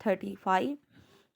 35,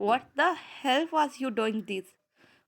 What the hell was you doing this?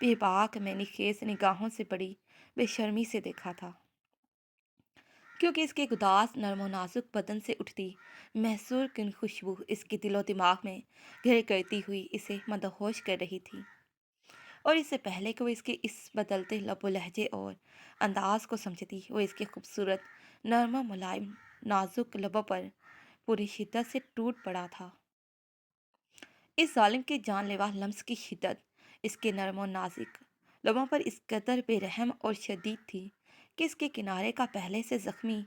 بے باک میں نے خیز نگاہوں سے بڑی بے شرمی سے دیکھا تھا، کیونکہ اس کے گداز نرم و نازک بدن سے اٹھتی محصور کن خوشبو اس کے دل و دماغ میں گھر کرتی ہوئی اسے مدہوش کر رہی تھی، اور اس سے پہلے کہ وہ اس کے اس بدلتے لب و لہجے اور انداز کو سمجھتی، وہ اس کے خوبصورت نرم و ملائم نازک لبوں پر پوری شدت سے ٹوٹ پڑا تھا۔ اس ظالم کے جان لیوا لمس کی شدت اس کے نرم و نازک لبوں پر اس قدر بے رحم اور شدید تھی کہ اس کے کنارے کا پہلے سے زخمی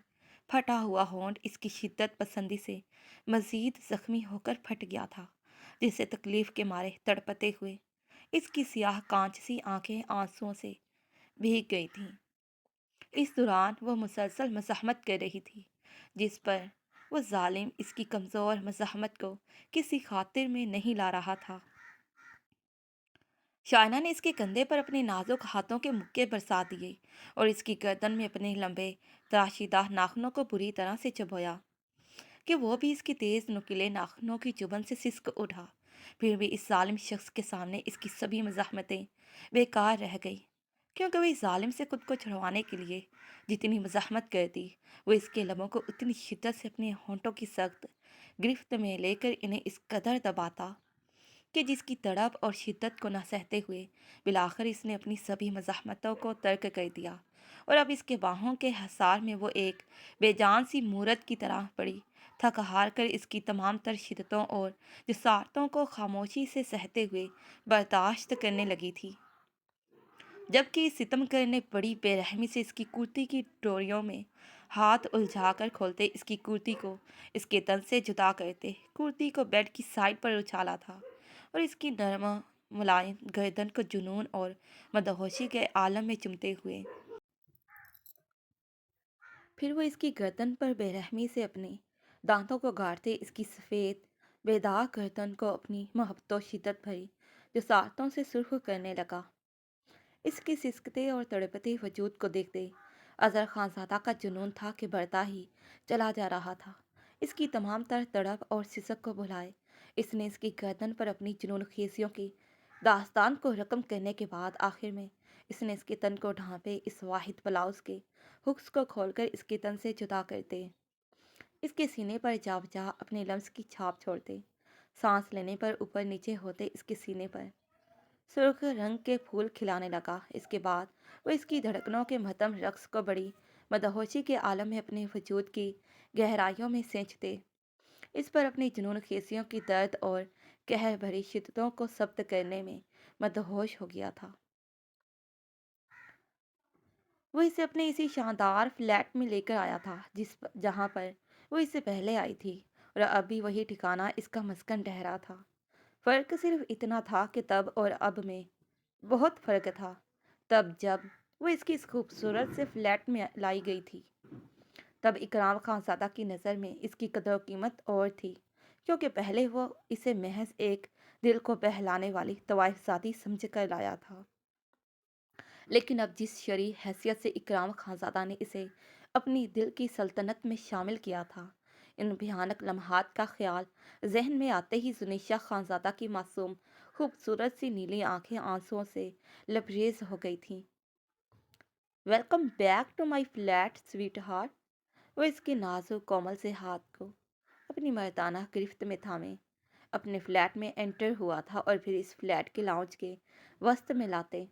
پھٹا ہوا ہونٹ اس کی شدت پسندی سے مزید زخمی ہو کر پھٹ گیا تھا، جسے تکلیف کے مارے تڑپتے ہوئے اس کی سیاہ کانچ سی آنکھیں آنسوؤں سے بھیگ گئی تھیں۔ اس دوران وہ مسلسل مزاحمت کر رہی تھی، جس پر وہ ظالم اس کی کمزور مزاحمت کو کسی خاطر میں نہیں لا رہا تھا۔ شائنہ نے اس کے کندھے پر اپنے نازک ہاتھوں کے مکے برسا دیے اور اس کی گردن میں اپنے لمبے تراشیدہ ناخنوں کو بری طرح سے چبویا کہ وہ بھی اس کی تیز نکیلے ناخنوں کی چبھن سے سسک اٹھا۔ پھر بھی اس ظالم شخص کے سامنے اس کی سبھی مزاحمتیں بیکار رہ گئی، کیونکہ وہ اس ظالم سے خود کو چھڑوانے کے لیے جتنی مزاحمت کرتی، وہ اس کے لبوں کو اتنی شدت سے اپنے ہونٹوں کی سخت گرفت میں لے کر انہیں اس قدر دباتا کہ جس کی تڑپ اور شدت کو نہ سہتے ہوئے بالآخر اس نے اپنی سبھی مزاحمتوں کو ترک کر دیا، اور اب اس کے باہوں کے حصار میں وہ ایک بے جان سی مورت کی طرح پڑی تھک ہار کر اس کی تمام تر شدتوں اور جسارتوں کو خاموشی سے سہتے ہوئے برداشت کرنے لگی تھی، جبکہ اس ستم گر نے بڑی بے رحمی سے اس کی کرتی کی ڈوریوں میں ہاتھ الجھا کر کھولتے اس کی کرتی کو اس کے تن سے جدا کرتے کرتی کو بیڈ کی سائڈ پر اچھالا تھا، اور اس کی نرم ملائم گردن کو جنون اور مدہوشی کے عالم میں چمتے ہوئے پھر وہ اس کی گردن پر بے رحمی سے اپنے دانتوں کو گاڑتے اس کی سفید بے داغ گردن کو اپنی محبت و شدت بھری جسارتوں سے سرخ کرنے لگا۔ اس کے سسکتے اور تڑپتے وجود کو دیکھتے اظہر خان زادہ کا جنون تھا کہ بڑھتا ہی چلا جا رہا تھا۔ اس کی تمام تر تڑپ اور سسک کو بھلائے اس نے اس کی گردن پر اپنی جنون خیزیوں کی داستان کو رقم کرنے کے بعد آخر میں اس نے اس کے تن کو ڈھانپے اس واحد بلاؤز کے ہکس کو کھول کر اس کے تن سے جدا کرتے اس کے سینے پر جا بجا اپنے لمس کی چھاپ چھوڑتے، سانس لینے پر اوپر نیچے ہوتے اس کے سینے پر سرخ رنگ کے پھول کھلانے لگا۔ اس کے بعد وہ اس کی دھڑکنوں کے مہتم رقص کو بڑی مدہوشی کے عالم میں اپنے وجود کی گہرائیوں میں سینچتے اس پر اپنی جنون خیزیوں کی درد اور قہر بھری شدتوں کو ضبط کرنے میں مدہوش ہو گیا تھا۔ وہ اسے اپنے اسی شاندار فلیٹ میں لے کر آیا تھا جہاں پر وہ اس سے پہلے آئی تھی، اور اب بھی وہی ٹھکانہ اس کا مسکن ٹھہرا تھا۔ فرق صرف اتنا تھا کہ تب اور اب میں بہت فرق تھا۔ تب جب وہ اس کی اس خوبصورت سے فلیٹ میں لائی گئی تھی، تب اکرام خان زادہ کی نظر میں اس کی قدر و قیمت اور تھی، کیونکہ پہلے وہ اسے محض ایک دل کو بہلانے والی طوائف زادی سمجھ کر لایا تھا، لیکن اب جس شرعی حیثیت سے اکرام خان زادہ نے اسے اپنی دل کی سلطنت میں شامل کیا تھا، ان بھیانک لمحات کا خیال ذہن میں آتے ہی زنیشا خان زادہ کی معصوم خوبصورت سی نیلی آنکھیں آنسوؤں سے لبریز ہو گئی تھیں۔ Welcome back to my flat sweet heart. وہ اس کے نازک کومل سے ہاتھ کو اپنی مردانہ گرفت میں تھامے اپنے فلیٹ میں انٹر ہوا تھا، اور پھر اس فلیٹ کے لاؤنج کے وسط میں لاتے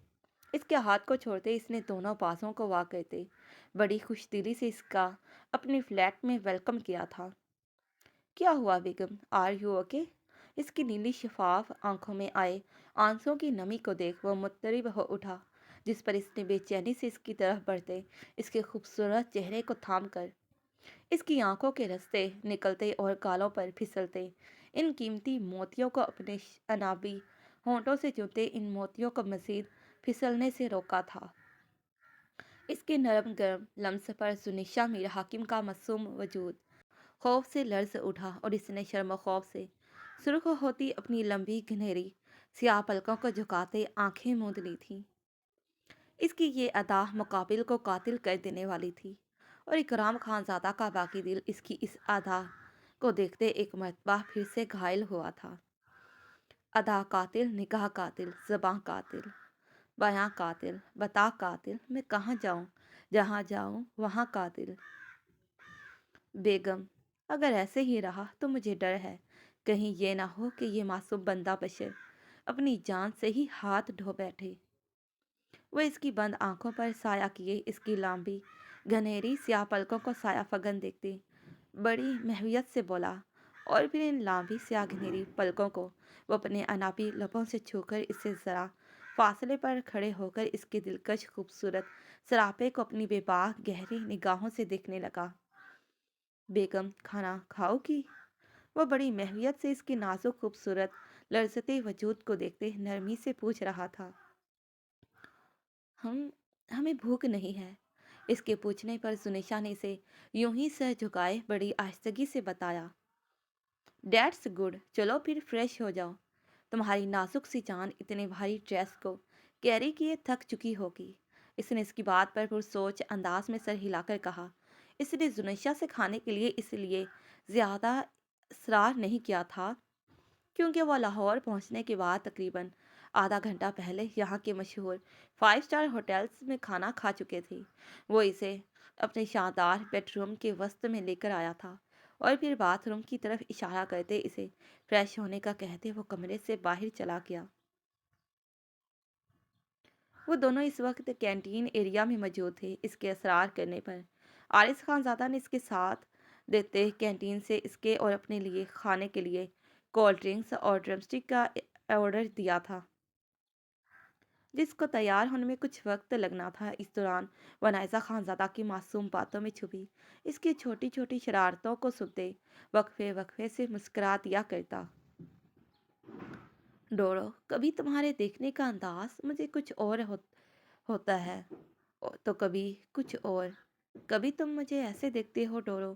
اس کے ہاتھ کو چھوڑتے اس نے دونوں بازوں کو وا کرتے بڑی خوش دلی سے اس کا اپنے فلیٹ میں ویلکم کیا تھا۔ کیا ہوا بیگم، آر یو اوکے؟ اس کی نیلی شفاف آنکھوں میں آئے آنسوؤں کی نمی کو دیکھ وہ مضطرب ہو اٹھا، جس پر اس نے بے چینی سے اس کی طرف بڑھتے اس کے خوبصورت چہرے کو تھام کر اس کی آنکھوں کے رستے نکلتے اور گالوں پر پھسلتے ان قیمتی موتیوں کو اپنے انابی ہونٹوں سے چومتے ان موتیوں کو مزید پھسلنے سے روکا تھا۔ اس کے نرم گرم لمس پر زنیشا میر حاکم کا معصوم وجود خوف سے لرز اٹھا، اور اس نے شرم و خوف سے سرخ ہوتی اپنی لمبی گھنیری سیاہ پلکوں کو جھکاتے آنکھیں موند لی تھیں۔ اس کی یہ ادا مقابل کو قاتل کر دینے والی تھی، اور اکرام خان زادہ کا باقی دل اس کی اس ادا کو دیکھتے ایک مرتبہ پھر سے گھائل ہوا تھا۔ ادا قاتل، نگاہ قاتل، زباں قاتل، بیاں قاتل، بتا قاتل، میں کہاں جاؤں؟ جہاں جاؤں وہاں قاتل۔ بیگم، اگر ایسے ہی رہا تو مجھے ڈر ہے کہیں یہ نہ ہو کہ یہ معصوم بندہ بشر اپنی جان سے ہی ہاتھ دھو بیٹھے۔ وہ اس کی بند آنکھوں پر سایہ کیے اس کی لمبی گھنیری سیاہ پلکوں کو سایہ فگن دیکھتے بڑی محویت سے بولا، اور پھر ان لمبی سیاہ گھنیری پلکوں کو وہ اپنے انابی لبوں سے چھو کر اس سے ذرا فاصلے پر کھڑے ہو کر اس کے دلکش خوبصورت سراپے کو اپنی بے باک گہری نگاہوں سے دیکھنے لگا۔ بیگم، کھانا کھاؤ گی؟ وہ بڑی محویت سے اس کی نازک خوبصورت لرزتے وجود کو دیکھتے نرمی سے پوچھ رہا تھا۔ ہمیں بھوک نہیں ہے۔ اس کے پوچھنے پر زنیشا نے اسے یوں ہی سر جھکائے بڑی آہستگی سے بتایا۔ ڈیٹس گڈ، چلو پھر فریش ہو جاؤ۔ تمہاری نازک سی جان اتنے بھاری ڈریس کو کیری کیے تھک چکی ہوگی۔ اس نے اس کی بات پر پرسوچ انداز میں سر ہلا کر کہا۔ اس نے زنیشا سے کھانے کے لیے اس لیے زیادہ اصرار نہیں کیا تھا کیونکہ وہ لاہور پہنچنے کے بعد تقریباً آدھا گھنٹہ پہلے یہاں کے مشہور 5 اسٹار ہوٹلز میں کھانا کھا چکے تھے۔ وہ اسے اپنے شاندار بیڈ روم کے وسط میں لے کر آیا تھا اور پھر باتھ روم کی طرف اشارہ کرتے اسے فریش ہونے کا کہتے وہ کمرے سے باہر چلا گیا۔ وہ دونوں اس وقت کینٹین ایریا میں موجود تھے۔ اس کے اصرار کرنے پر عارض خان زادہ نے اس کے ساتھ دیتے کینٹین سے اس کے اور اپنے لیے کھانے کے لیے کولڈ ڈرنکس اور ڈرم سٹک کا آرڈر دیا تھا، جس کو تیار ہونے میں کچھ وقت لگنا تھا۔ اس دوران وہ نائزہ خان زادہ کی معصوم باتوں میں چھپی اس کی چھوٹی چھوٹی شرارتوں کو سنتے وقفے وقفے سے مسکرا دیا کرتا۔ ڈورو، کبھی تمہارے دیکھنے کا انداز مجھے کچھ اور ہوتا ہے تو کبھی کچھ اور۔ کبھی تم مجھے ایسے دیکھتے ہو ڈورو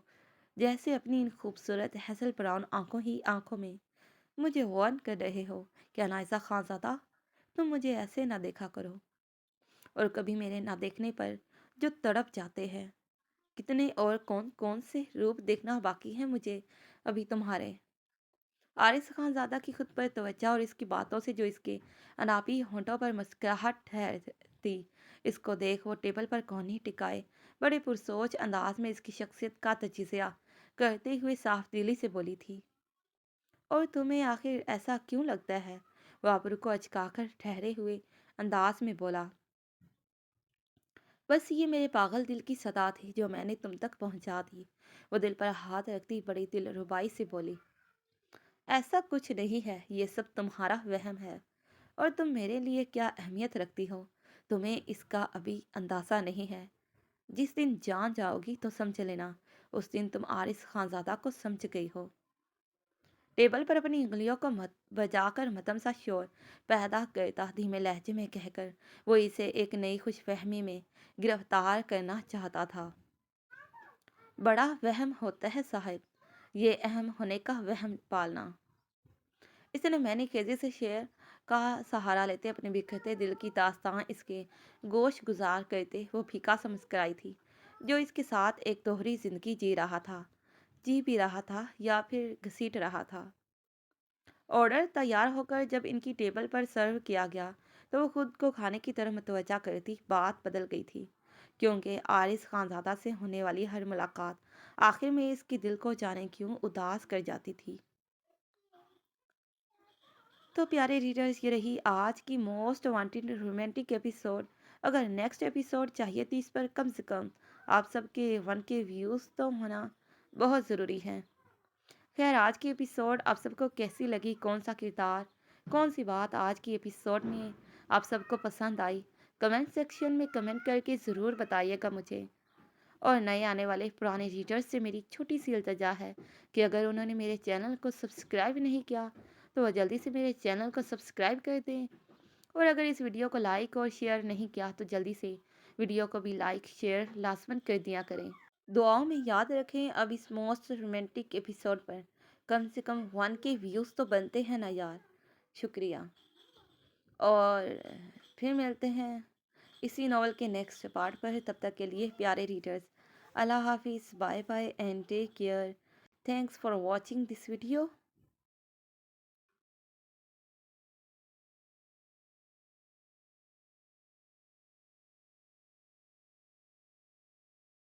جیسے اپنی ان خوبصورت ہیزل براؤن آنکھوں میں مجھے وارن کر رہے ہو۔ کیا نائزہ خان زادہ، تم مجھے ایسے نہ دیکھا کرو۔ اور کبھی میرے نہ دیکھنے پر جو تڑپ جاتے ہیں۔ کتنے اور کون سے روپ دیکھنا باقی ہیں مجھے ابھی تمہارے۔ عارض خان زادہ کی خود پر توجہ اور اس کی باتوں سے جو اس کے انابی ہونٹوں پر مسکراہٹ ٹھہرتی اس کو دیکھ وہ ٹیبل پر کونی ٹکائے بڑے پرسوچ انداز میں اس کی شخصیت کا تجزیہ کرتے ہوئے صاف دلی سے بولی تھی۔ اور تمہیں آخر ایسا کیوں لگتا ہے؟ وہ ابرو کو اچکا کر ٹھہرے ہوئے انداز میں بولا۔ بس یہ میرے پاگل دل کی صدا تھی جو میں نے تم تک پہنچا دی۔ وہ دل پر ہاتھ رکھتی بڑی دل ربائی سے بولی۔ ایسا کچھ نہیں ہے، یہ سب تمہارا وہم ہے۔ اور تم میرے لیے کیا اہمیت رکھتی ہو تمہیں اس کا ابھی اندازہ نہیں ہے۔ جس دن جان جاؤ گی تو سمجھ لینا، اس دن تم عارض خان زادہ کو سمجھ گئی ہو۔ ٹیبل پر اپنی انگلیوں کو بجا کر مدھم سا شور پیدا کرتا دھیمے لہجے میں کہہ کر وہ اسے ایک نئی خوش فہمی میں گرفتار کرنا چاہتا تھا۔ بڑا وہم ہوتا ہے صاحب، یہ اہم ہونے کا وہم پالنا۔ اس نے میں نے خیزی سے شعر کا سہارا لیتے اپنے بکھرتے دل کی داستان اس کے گوش گزار کرتے وہ پھیکا سا مسکرائی تھی، جو اس کے ساتھ ایک دوہری زندگی جی بھی رہا تھا یا پھر گھسیٹ رہا تھا۔ آرڈر تیار ہو کر جب ان کی ٹیبل پر سرو کیا گیا تو وہ خود کو کھانے کی طرف متوجہ کرتی بات بدل گئی تھی، کیونکہ عارض خان زادہ سے ہونے والی ہر ملاقات آخر میں اس کی دل کو جانے کیوں اداس کر جاتی تھی۔ تو پیارے ریڈرز، یہ رہی آج کی موسٹ وانٹڈ رومانٹک ایپیسوڈ۔ اگر نیکسٹ ایپیسوڈ چاہیے تو اس پر کم سے کم آپ سب کے 1K ویوز تو ہونا بہت ضروری ہے۔ خیر، آج کی ایپیسوڈ آپ سب کو کیسی لگی؟ کون سا کردار، کون سی بات آج کی ایپیسوڈ میں آپ سب کو پسند آئی؟ کمنٹ سیکشن میں کمنٹ کر کے ضرور بتائیے گا مجھے۔ اور نئے آنے والے پرانے ریڈرز سے میری چھوٹی سی التجا ہے کہ اگر انہوں نے میرے چینل کو سبسکرائب نہیں کیا تو وہ جلدی سے میرے چینل کو سبسکرائب کر دیں، اور اگر اس ویڈیو کو لائک اور شیئر نہیں کیا تو جلدی سے ویڈیو کو بھی لائک شیئر لازماً کر دیا کریں۔ دعاؤں میں یاد رکھیں۔ اب اس موسٹ رومانٹک ایپیسوڈ پر کم سے کم 1K ویوز تو بنتے ہیں نا یار۔ شکریہ، اور پھر ملتے ہیں اسی ناول کے نیکسٹ پارٹ پر۔ تب تک کے لیے پیارے ریڈرز، اللہ حافظ، bye bye and take care. Thanks for watching this video.